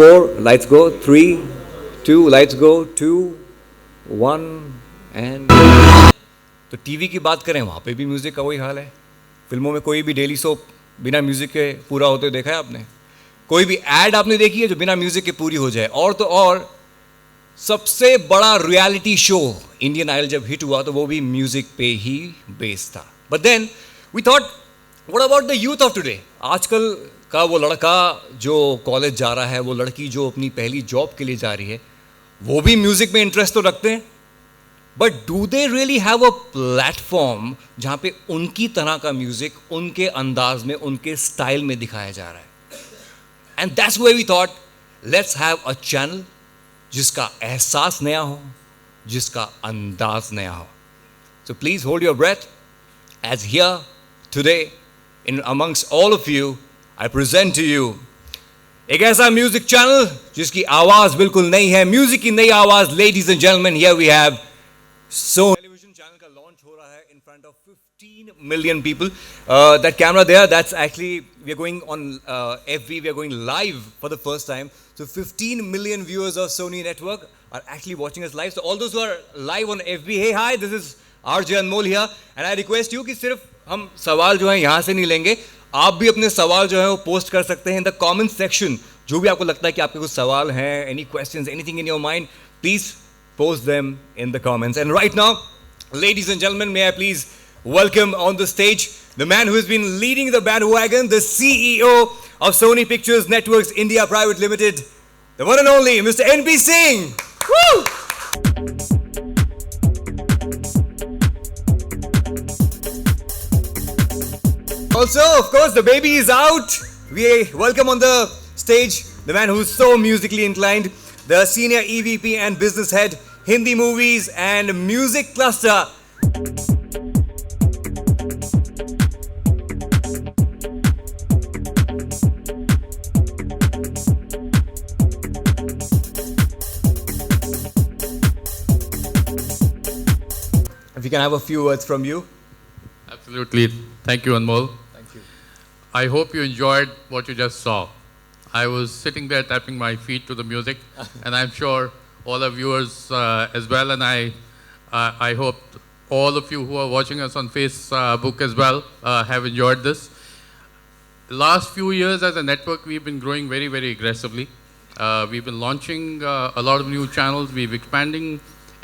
4, lights go. 3, 2, lights go. 2, 1 and तो TV की बात करें वहाँ पे भी म्यूज़िक का वही हाल है. फिल्मों में कोई भी डेली सोप बिना म्यूज़िक के पूरा होते हुए देखा है आपने? कोई भी एड आपने देखी है जो बिना म्यूज़िक के पूरी हो जाए? और तो और सबसे बड़ा रियलिटी शो इंडियन आइडल जब हिट हुआ तो वो भी म्यूज़िक पे ही बेस्ड था. But then we thought what about the youth of today? आजकल का वो लड़का जो कॉलेज जा रहा है, वो लड़की जो अपनी पहली जॉब के लिए जा रही है, वो भी म्यूज़िक में इंटरेस्ट तो रखते हैं, but do they really have a platform जहाँ पे उनकी तरह का म्यूज़िक उनके अंदाज में, उनके स्टाइल में दिखाया जा रहा है? And that's where we thought let's have a channel जिसका एहसास नया हो, जिसका अंदाज नया हो. So please hold your breath as here today in amongst all of you I present to you एक ऐसा म्यूजिक चैनल जिसकी आवाज बिल्कुल नई है, म्यूजिक की नई आवाज. Ladies and gentleman, here we have so television channel का लॉन्च हो रहा है in front of 15 million people. That camera there, that's actually, we are going on FB, we are going live for the first time. So 15 million viewers of Sony Network are actually watching us live. So all those who are live on FB, hey hi, this is RJ Anmol here, and I request you कि सिर्फ हम सवाल जो है यहाँ से नहीं लेंगे, आप भी अपने सवाल जो है वो पोस्ट कर सकते हैं इन द कमेंट सेक्शन. जो भी आपको लगता है कि आपके कुछ सवाल हैं, any questions, anything in your mind, please post them in the comments. And right now, ladies and gentlemen, may I please welcome on the stage the man who has been leading the bandwagon, the CEO of Sony Pictures Networks India Private Limited, the one and only Mr. NP Singh. Woo! Also, of course, the baby is out. We welcome on the stage the man who's so musically inclined, the Senior EVP and Business Head, Hindi Movies and Music Cluster. If you can have a few words from you. Absolutely. Thank you, Anmol. Thank you. I hope you enjoyed what you just saw. I was sitting there tapping my feet to the music, and I'm sure all our viewers as well, and I hope all of you who are watching us on Facebook as well have enjoyed this. Last few years as a network, we've been growing very, very aggressively. We've been launching a lot of new channels. We've expanding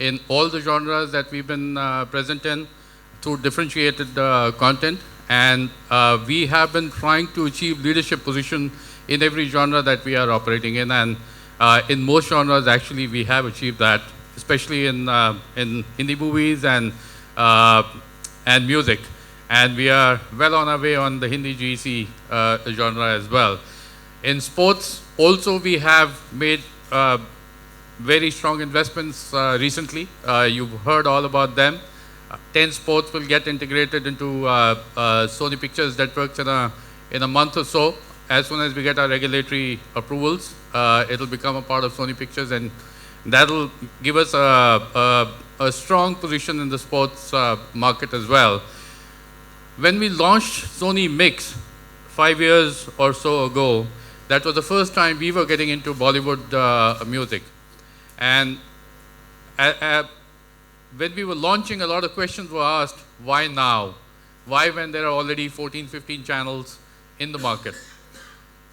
in all the genres that we've been present in through differentiated content, and we have been trying to achieve leadership position in every genre that we are operating in, and in most genres actually we have achieved that, especially in Hindi movies and music, and we are well on our way on the Hindi GEC genre as well. In sports also we have made very strong investments recently. You've heard all about them. 10 sports will get integrated into Sony Pictures Networks in a month or so. As soon as we get our regulatory approvals, it'll become a part of Sony Pictures, and that'll give us a strong position in the sports market as well. When we launched Sony Mix 5 years or so ago, that was the first time we were getting into Bollywood music. And when we were launching, a lot of questions were asked, why now? Why when there are already 14, 15 channels in the market?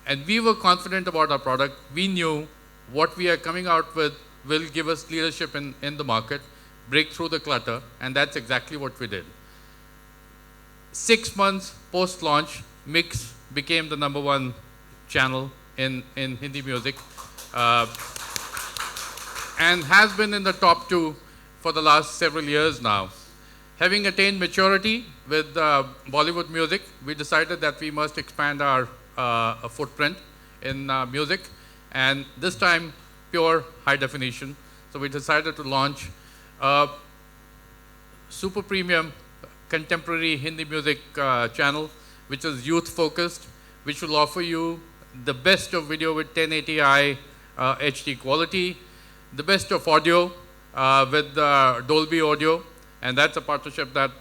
And we were confident about our product. We knew what we are coming out with will give us leadership in the market, break through the clutter, and that's exactly what we did. 6 months post-launch, Mix became the #1 channel in Hindi music, and has been in the top 2 for the last several years now. Having attained maturity with Bollywood music, we decided that we must expand our footprint in music, and this time pure high definition. So we decided to launch a super premium contemporary Hindi music channel, which is youth focused, which will offer you the best of video with 1080i HD quality, the best of audio with Dolby Audio, and that's a partnership that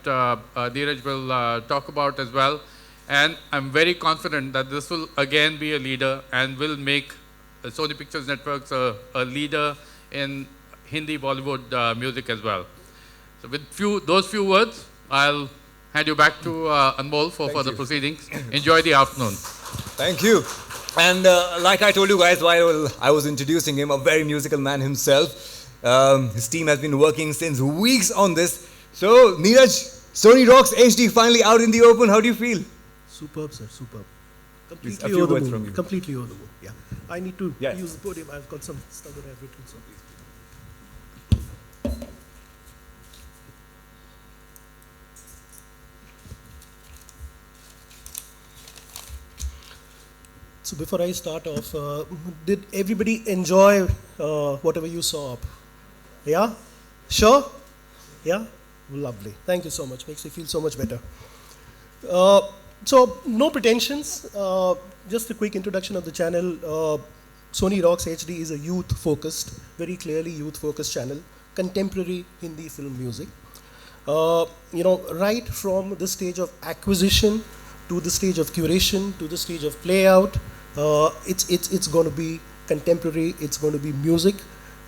Dheeraj will talk about as well. And I'm very confident that this will again be a leader and will make Sony Pictures Network's a leader in Hindi Bollywood music as well. So with those few words, I'll hand you back to Anmol for Thank further you. proceedings. Enjoy the afternoon. Thank you. And like I told you guys while I was introducing him, a very musical man himself. His team has been working since weeks on this. So, Neeraj, Sony Rocks HD finally out in the open. How do you feel? Superb, sir, superb. Please, Completely a few over the words moon. from you. Completely over the moon. Yeah. I need to Yes. use the podium. I've got some stuff that I've written. So. So before I start off, did everybody enjoy whatever you saw up? Yeah? Sure? Yeah? Lovely. Thank you so much. Makes me feel so much better. So, no pretensions. Just a quick introduction of the channel. Sony Rocks HD is a youth-focused, very clearly youth-focused channel, contemporary Hindi film music. Right from the stage of acquisition to the stage of curation to the stage of playout, it's going to be contemporary. It's going to be music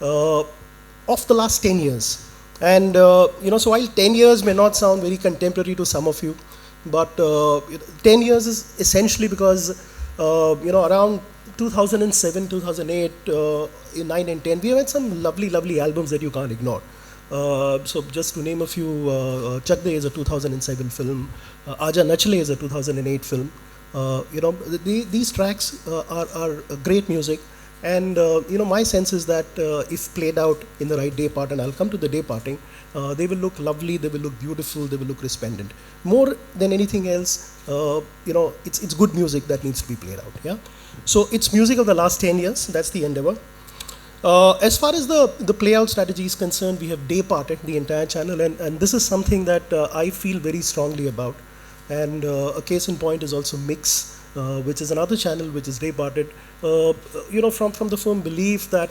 of the last 10 years. And so while 10 years may not sound very contemporary to some of you, but 10 years is essentially because around 2007, 2008, 9 and 10, we have had some lovely albums that you can't ignore. So just to name a few, Chak De is a 2007 film, Aaja Nachle is a 2008 film. These tracks are great music, and my sense is that if played out in the right day part, and I'll come to the day parting, they will look lovely, they will look beautiful, they will look resplendent. More than anything else, it's good music that needs to be played out. Yeah. So it's music of the last 10 years. That's the endeavor. As far as the playout strategy is concerned, we have day parted the entire channel, and this is something that I feel very strongly about. And a case in point is also Mix, which is another channel which is day parted. From the firm belief that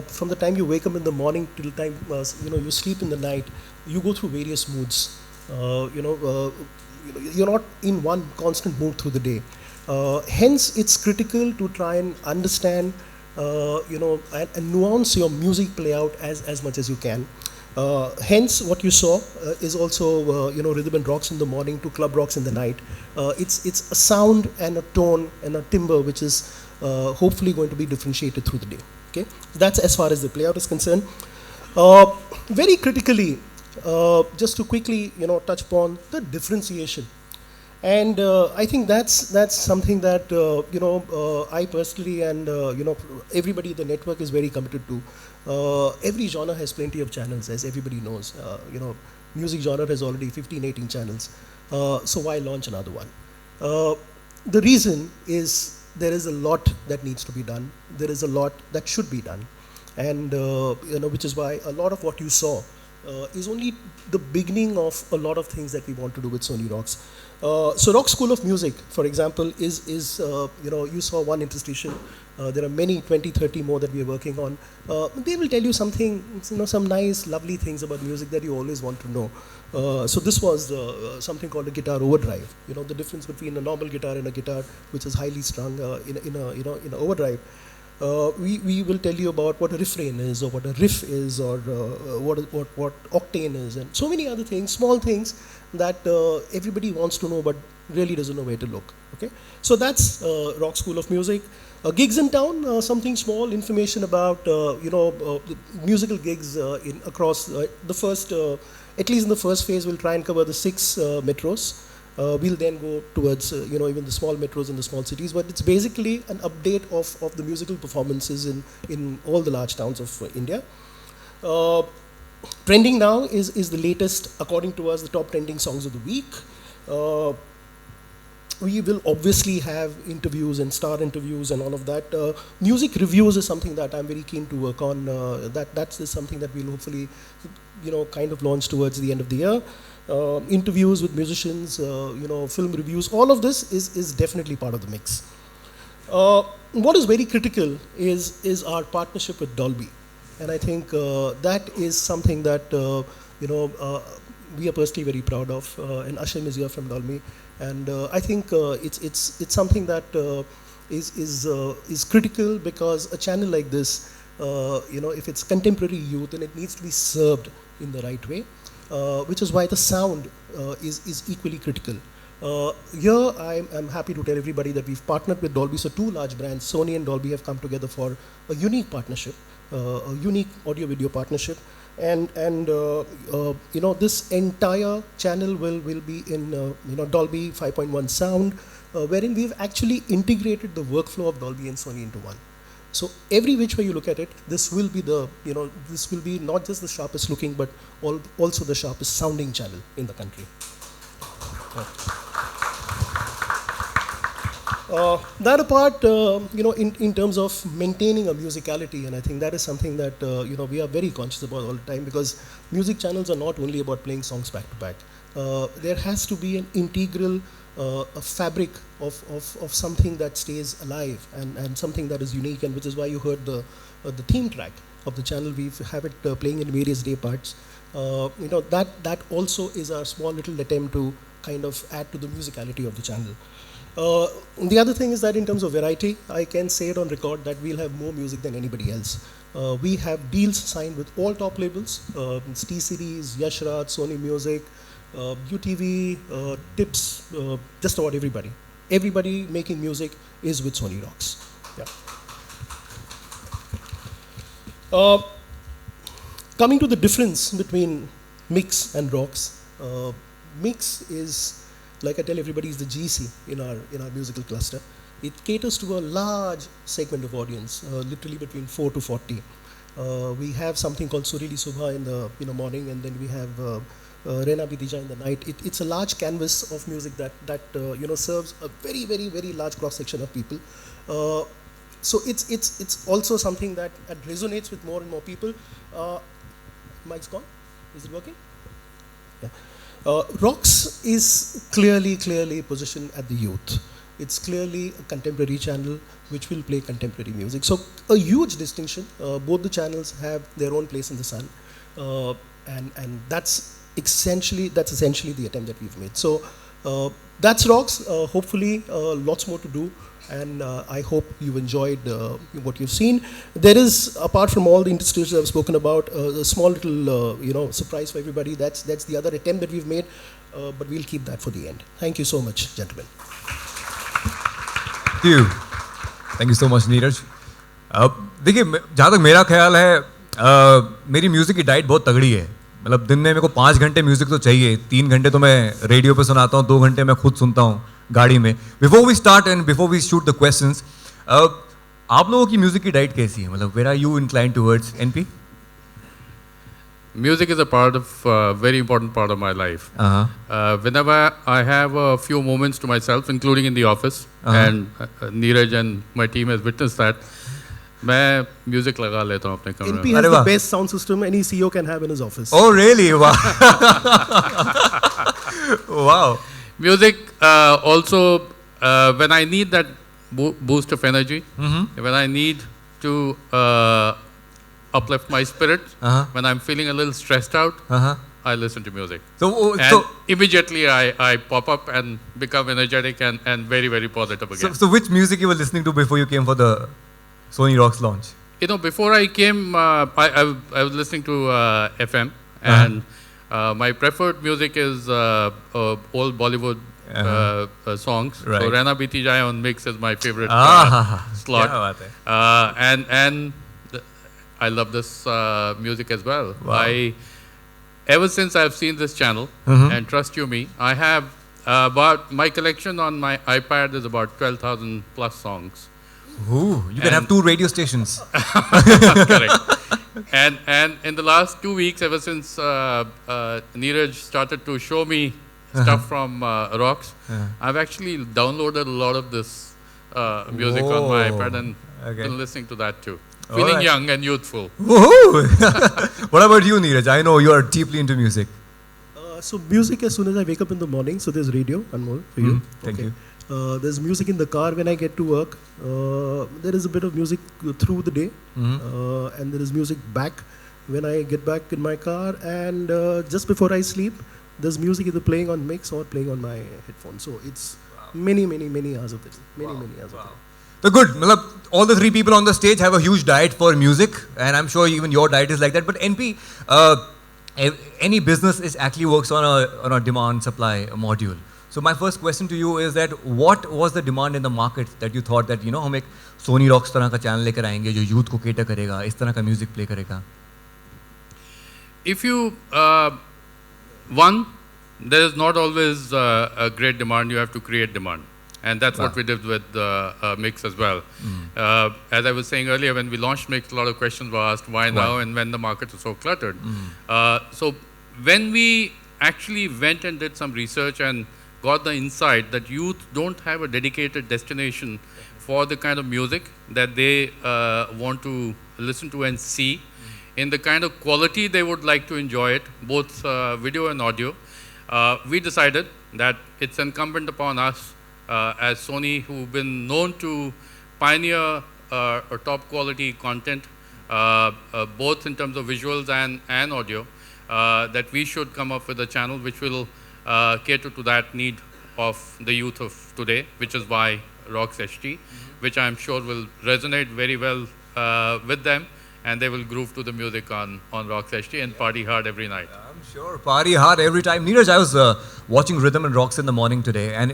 from the time you wake up in the morning till the time you sleep in the night, you go through various moods. You're not in one constant mood through the day. Hence, it's critical to try and understand, and nuance your music playout as much as you can. Hence, what you saw is also, rhythm and rocks in the morning to club rocks in the night. It's a sound and a tone and a timbre which is hopefully going to be differentiated through the day. Okay, that's as far as the playout is concerned. Very critically, just to quickly, touch upon the differentiation. And I think that's something that I personally and everybody in the network is very committed to. Every genre has plenty of channels, as everybody knows. Music genre has already 15, 18 channels. So why launch another one? The reason is there is a lot that needs to be done. There is a lot that should be done, and which is why a lot of what you saw is only the beginning of a lot of things that we want to do with Sony Rocks. So Rock School of Music, for example, is you saw one interstitial. There are many, 20, 30 more that we are working on. They will tell you something, some nice, lovely things about music that you always want to know. So this was something called a guitar overdrive. The difference between a normal guitar and a guitar which is highly strung in a overdrive. We will tell you about what a refrain is, or what a riff is, or what octane is, and so many other things, small things that everybody wants to know but really doesn't know where to look. Okay, so that's Rock School of Music. Gigs in town, something small, information about musical gigs across the first, at least in the first phase, we'll try and cover the 6 metros. We'll then go towards even the small metros and the small cities, but it's basically an update of the musical performances in all the large towns of India. Trending now is the latest, according to us, the top trending songs of the week. We will obviously have interviews and star interviews and all of that. Music reviews is something that I'm very keen to work on. That's something that we'll hopefully, kind of launch towards the end of the year. Interviews with musicians, film reviews, all of this is definitely part of the mix. What is very critical is our partnership with Dolby. And I think that is something that, we are personally very proud of. And Ashim is here from Dolby. And I think it's something that is critical, because a channel like this, if it's contemporary youth, then it needs to be served in the right way, which is why the sound is equally critical. Here, I'm happy to tell everybody that we've partnered with Dolby. So two large brands, Sony and Dolby, have come together for a unique partnership, a unique audio-video partnership. And this entire channel will be in Dolby 5.1 sound, wherein we've actually integrated the workflow of Dolby and Sony into one. So every which way you look at it, this will be this will be not just the sharpest looking, but also the sharpest sounding channel in the country. That apart, in terms of maintaining a musicality, and I think that is something that we are very conscious about all the time, because music channels are not only about playing songs back to back. There has to be an integral a fabric of something that stays alive, and something that is unique, and which is why you heard the theme track of the channel. We have it playing in various day parts. That also is our small little attempt to kind of add to the musicality of the channel. The other thing is that in terms of variety, I can say it on record that we'll have more music than anybody else. We have deals signed with all top labels, T-Series, Yash Raj, Sony Music, UTV, Tips, just about everybody. Everybody making music is with Sony Rocks. Yeah. Coming to the difference between Mix and Rocks, Mix is, like I tell everybody, is the GC in our musical cluster. It caters to a large segment of audience, literally between 4 to 40. We have something called Surili Subha in the morning, and then we have Rena Bidija in the night. It's a large canvas of music that serves a very, very, very large cross section of people. So it's also something that resonates with more and more people. Mic's gone. Is it working? Yeah. Rocks is clearly positioned at the youth. It's clearly a contemporary channel which will play contemporary music. So a huge distinction. Both the channels have their own place in the sun, and that's essentially the attempt that we've made. So that's Rocks. Hopefully, lots more to do. And I hope you've enjoyed what you've seen. There is, apart from all the industries I've spoken about, a small little surprise for everybody. That's the other attempt that we've made, but we'll keep that for the end. Thank you so much, gentlemen. Thank you so much, Neeraj. देखिए, जहाँ तक मेरा ख्याल है, मेरी music की diet बहुत तगड़ी है. मतलब दिन में मेरे को 5 घंटे म्यूज़िक तो चाहिए. 3 घंटे तो मैं रेडियो पे सुनाता हूँ, 2 घंटे मैं खुद सुनता हूँ गाड़ी में. Before we start and before we shoot the questions, आप लोगों की म्यूजिक की डाइट कैसी है? मतलब where are you inclined towards, एनपी? Music is a very important part of my life. Whenever I have a few moments to myself, including in the office, and Neeraj and my team has witnessed that, मैं music लगा लेता हूँ अपने कमरे में. NP has the best sound system any CEO can have in his office. Oh really? Wow. Wow. Music also, when I need that boost of energy, when I need to uplift my spirit, when I'm feeling a little stressed out, I listen to music. So immediately I pop up and become energetic and very, very positive again. So which music you were listening to before you came for the Sony Rocks launch? Before I came, I was listening to FM, and my preferred music is old Bollywood songs. Right. So Rana Biti Jai on Mix is my favorite slot. And I love this music as well. Wow. Ever since I've seen this channel, and trust you me, I have about, my collection on my iPad is about 12,000 plus songs. Ooh, you can have 2 radio stations. Correct. And in the last 2 weeks, ever since Neeraj started to show me stuff from Rocks, I've actually downloaded a lot of this music on my iPad and been listening to that too. Feeling young and youthful. What about you, Neeraj? I know you are deeply into music. So music as soon as I wake up in the morning. So there's radio, Anmol, for you. Thank you. There's music in the car when I get to work. There is a bit of music through the day, and there is music back when I get back in my car. And just before I sleep, there's music either playing on Mix or playing on my headphones. So it's many hours of it. Many hours of it. So good. मतलब all the three people on the stage have a huge diet for music, and I'm sure even your diet is like that. But NP, any business is actually works on a demand supply module. So my first question to you is that what was the demand in the market that you thought that हम एक Sony Rocks तरह का channel लेकर आएंगे जो youth को cater करेगा, इस तरह का म्यूजिक प्ले करेगा? If you, one, there is not always a great demand, you have to create demand. And that's what we did with Mix as well. As I was saying earlier, when we launched Mix, a lot of questions were asked, why now and when the market is so cluttered. So when we actually went and did some research and got the insight that youth don't have a dedicated destination for the kind of music that they want to listen to and see, in the kind of quality they would like to enjoy it, both video and audio, we decided that it's incumbent upon us as Sony, who've been known to pioneer top quality content, both in terms of visuals and audio, that we should come up with a channel which will cater to that need of the youth of today, which is why Rocks HT, which I'm sure will resonate very well with them, and they will groove to the music on Rocks HT and party hard every night. I'm sure, party hard every time. Neeraj, I was watching Rhythm and Rocks in the morning today, and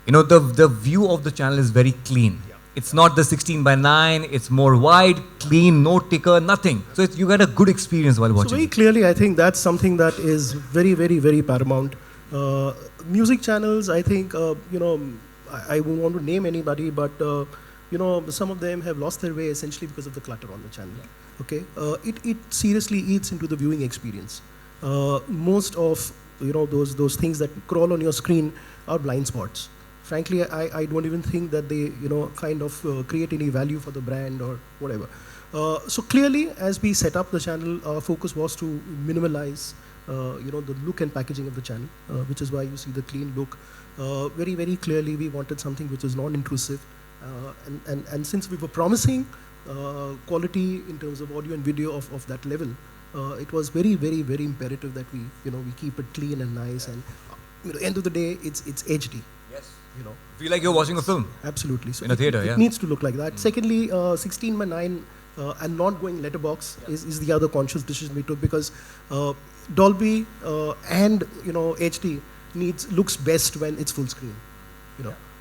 you know the view of the channel is very clean. It's not the 16:9. It's more wide, clean, no ticker, nothing. So you get a good experience while watching. So very clearly, I think that's something that is very, very, very paramount. Music channels, I think, I won't want to name anybody, but some of them have lost their way essentially because of the clutter on the channel. Okay, it seriously eats into the viewing experience. Most of those things that crawl on your screen are blind spots. Frankly, I don't even think that they create any value for the brand or whatever. So clearly, as we set up the channel, our focus was to minimalize the look and packaging of the channel, which is why you see the clean look. Very, very clearly, we wanted something which was non-intrusive, and since we were promising quality in terms of audio and video of that level, it was very, very, very imperative that we keep it clean and nice, and at the end of the day, it's HD. Yes. Feel like you're watching a film. Absolutely. So in a theater, it needs to look like that. Secondly, 16:9 and not going letterbox is the other conscious decision we took, because Dolby and HD looks best when it's full screen.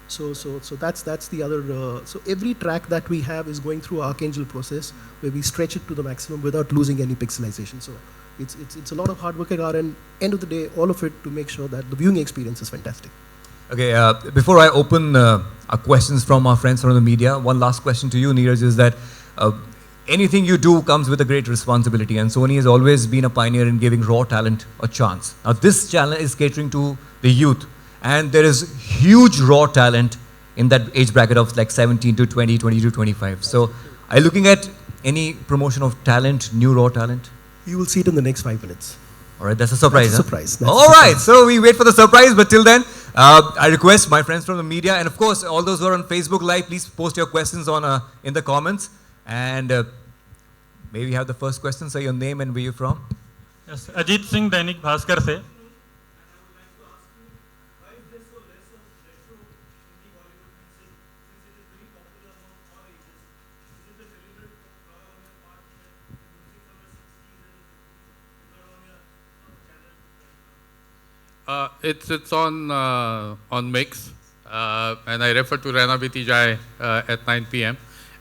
So that's the other. So every track that we have is going through Archangel process where we stretch it to the maximum without losing any pixelization. So it's a lot of hard work at our end. End of the day, all of it to make sure that the viewing experience is fantastic. Okay, before I open our questions from our friends from the media, one last question to you, Neeraj, is that anything you do comes with a great responsibility, and Sony has always been a pioneer in giving raw talent a chance. Now, this channel is catering to the youth, and there is huge raw talent in that age bracket of like 17 to 20, 20 to 25. So, are you looking at any promotion of talent, new raw talent? You will see it in the next 5 minutes. All right, that's a surprise. That's a surprise. That's All right, so we wait for the surprise, but till then, I request my friends from the media, and of course, all those who are on Facebook Live, please post your questions in the comments. And may we have the first question, sir, your name and where you're from? Yes, Ajit Singh, Dainik Bhaskar se. It's on Mix, and I refer to Raina Biti Jai at 9 p.m.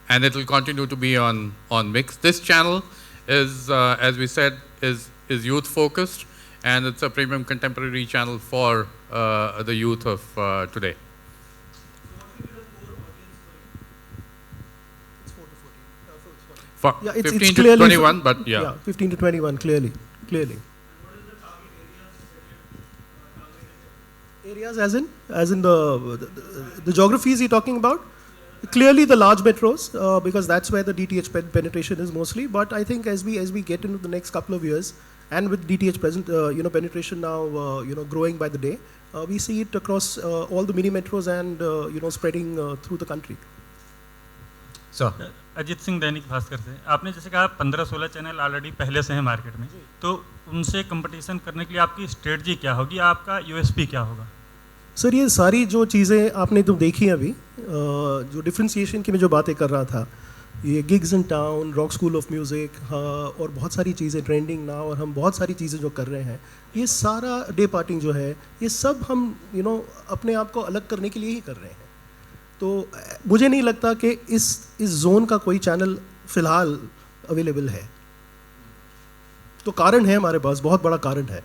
and it will continue to be on Mix. This channel is, as we said, is youth focused, and it's a premium contemporary channel for the youth of today. Yeah, it's 15 to clearly 21, but yeah. Yeah, 15 to 21, clearly. Areas as in the geographies you're talking about? Clearly the large metros, because that's where the DTH penetration is mostly. But I think as we get into the next couple of years, and with DTH penetration now growing by the day, we see it across all the mini metros and spreading through the country. Sir. Ajit Singh Dainik Bhaskar से। आपने जैसे कहा 15-16 channel already पहले से हैं market में, तो उनसे कंपटीशन करने के लिए आपकी स्ट्रेटजी क्या होगी, आपका यूएसपी क्या होगा? सर, ये सारी जो चीज़ें आपने तो देखी अभी, जो डिफ्रेंसिएशन की मैं जो बातें कर रहा था, ये gigs in town, rock school of music, और बहुत सारी चीज़ें ट्रेंडिंग नाउ, और हम बहुत सारी चीज़ें जो कर रहे हैं, ये सारा डे पार्टिंग जो है, ये सब हम अपने आप को अलग करने के लिए ही कर रहे हैं. तो मुझे नहीं लगता कि इस जोन का कोई चैनल फ़िलहाल अवेलेबल है. तो कारण है हमारे पास, बहुत बड़ा कारण है.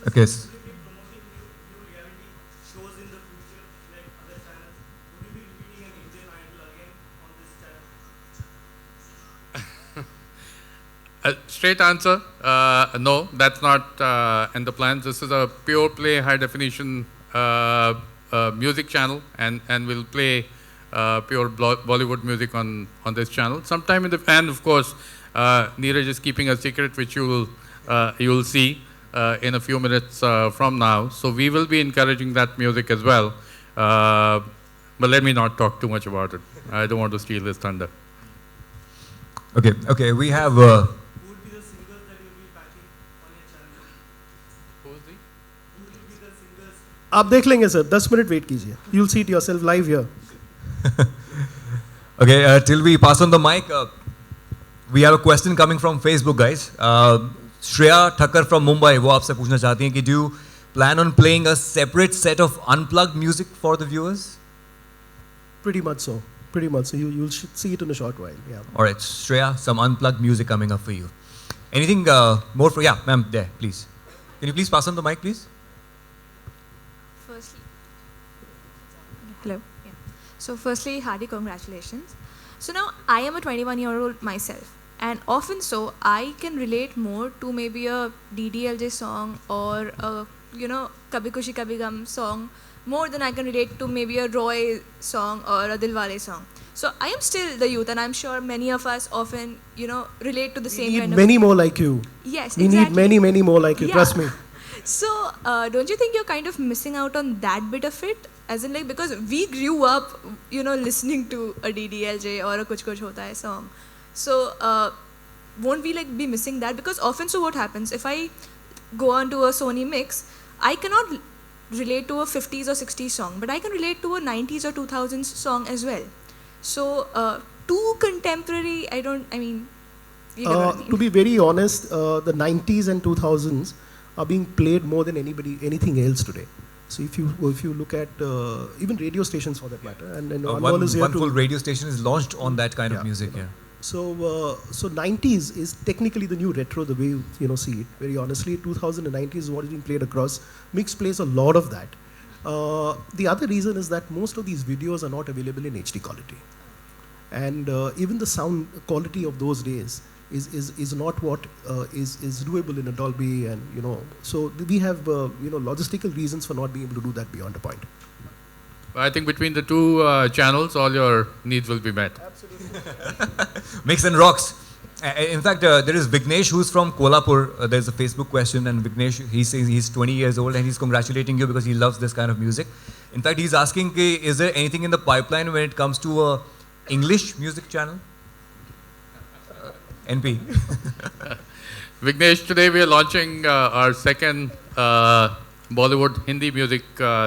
Okay. Straight answer, no, that's not in the plans. This is a pure play, high definition music channel, and we'll play pure Bollywood music on this channel. Sometime in the, and of course, Neeraj is keeping a secret which you'll see in a few minutes from now. So we will be encouraging that music as well. But let me not talk too much about it. I don't want to steal his thunder. Okay, we have आप देख लेंगे sir, 10 minute wait कीजिए. You'll see it yourself live here. Okay, till we pass on the mic, we have a question coming from Facebook, guys. Shreya Thakkar from Mumbai, वो आपसे पूछना चाहती हैं कि do you plan on playing a separate set of unplugged music for the viewers? Pretty much so. Pretty much so. You'll see it in a short while. Yeah. All right, Shreya, some unplugged music coming up for you. Anything more for? Yeah, ma'am, there, please. Can you please pass on the mic, please? Firstly, hello. Yeah. So firstly, hearty congratulations. So now I am a 21-year-old myself, and often so I can relate more to maybe a DDLJ song or a Kabhi Khushi Kabhi Gum song more than I can relate to maybe a Roy song or a Dilwale song. So I am still the youth, and I'm sure many of us often relate to the same We kind need of. many more like you. Yes, We exactly. need many, many more like you. Yeah. Trust me. So, don't you think you're kind of missing out on that bit of it? As in, like, because we grew up, listening to a DDLJ or a Kuch Kuch Hota Hai song. So, won't we like be missing that? Because often, so what happens if I go onto a Sony mix, I cannot relate to a 50s or 60s song, but I can relate to a 90s or 2000s song as well. So, too contemporary. You get what I mean. To be very honest, the 90s and 2000s are being played more than anything else today. So if you look at even radio stations for that matter, and Anmol is here one to full radio station is launched on that kind of music. Yeah. So 90s is technically the new retro, the way you see it. Very honestly, 2000 and 90s is what is being played across. Mix plays a lot of that. The other reason is that most of these videos are not available in HD quality, and even the sound quality of those days is not what is doable in a Dolby, and so we have logistical reasons for not being able to do that beyond a point. I think between the two channels, all your needs will be met. Mix and rocks. In fact, there is Vignesh who's from Kolhapur. There's a Facebook question, and Vignesh, he says he's 20 years old and he's congratulating you because he loves this kind of music. In fact, he's asking, is there anything in the pipeline when it comes to a English music channel? NP. Vignesh, today we are launching our second Bollywood Hindi music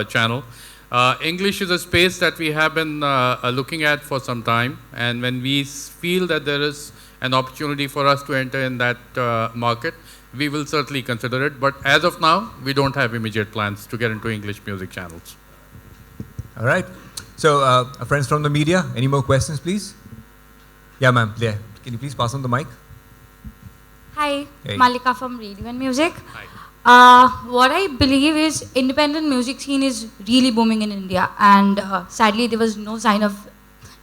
channel. English is a space that we have been looking at for some time, and when we feel that there is an opportunity for us to enter in that market, we will certainly consider it. But as of now, we don't have immediate plans to get into English music channels. All right. So, friends from the media, any more questions, please? Yeah, ma'am. Yeah. Can you please pass on the mic? Hi, Hey. Malika from Radio and Music. Hi. What I believe is independent music scene is really booming in India, and sadly there was no sign of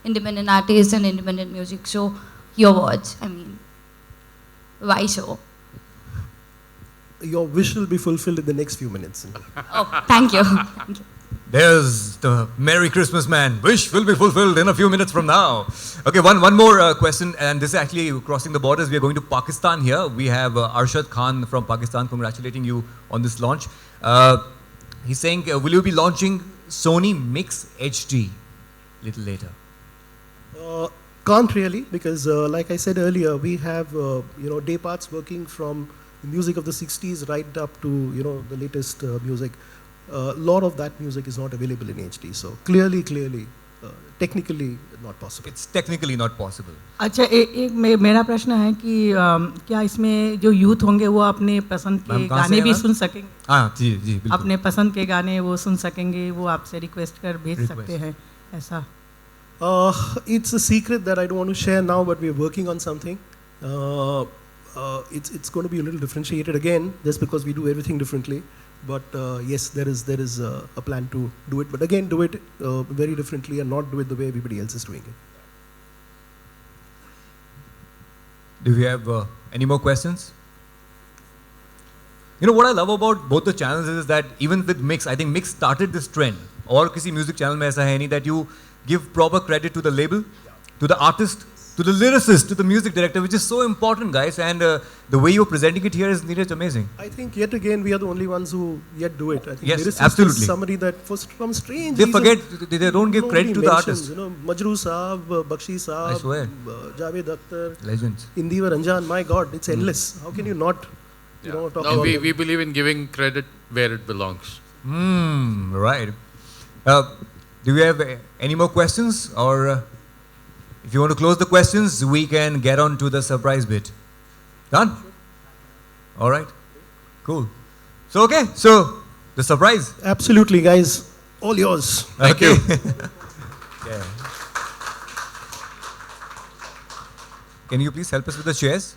independent artists and independent music. So, your words. Why so? Your wish will be fulfilled in the next few minutes. Oh, thank you. Thank you. There's the Merry Christmas man. Wish will be fulfilled in a few minutes from now. Okay, one more question, and this is actually crossing the borders. We are going to Pakistan here. We have Arshad Khan from Pakistan congratulating you on this launch. He's saying, will you be launching Sony Mix HD little later? Can't really, because like I said earlier, we have day parts working from the music of the 60s right up to the latest music. a lot of that music is not available in HD. So clearly, technically not possible. It's technically not possible. अच्छा मेरा प्रश्न है कि क्या इसमें जो youth होंगे वो अपने पसंद के मैम, कहाँ से गाने हैं भी मैम? सुन सकेंगे? हाँ जी जी बिल्कुल. अपने पसंद के गाने वो सुन सकेंगे, वो आपसे रिक्वेस्ट कर भेज Request. सकते हैं ऐसा? It's a secret that I don't want to share now, but we're working on something. It's going to be a little differentiated again, just because we do everything differently. But yes, there is a plan to do it, but again, do it very differently and not do it the way everybody else is doing it. Do we have any more questions? You know what I love about both the channels is that even with Mix, I think Mix started this trend. और किसी music channel में ऐसा है नहीं that you give proper credit to the label, to the artist, to the lyricist, to the music director, which is so important, guys. And the way you're presenting it here is Neeraj, amazing. I think yet again we are the only ones who yet do it. I think Yes, lyricist absolutely. is somebody that for some strange They reason forget, they don't give nobody credit to the mentions, artist. You know, Majroo Saab, Bakshi Saab, swear. Javed Akhtar, Legends. Indiva Ranjan. My God, it's endless. How can you not, you know, talk No, about we, it? we believe in giving credit where it belongs. Right. Do we have any more questions? Or if you want to close the questions, we can get on to the surprise bit. Done? All right. Cool. So, okay. So, the surprise. Absolutely, guys. All yours. Thank you. Yeah. Can you please help us with the chairs?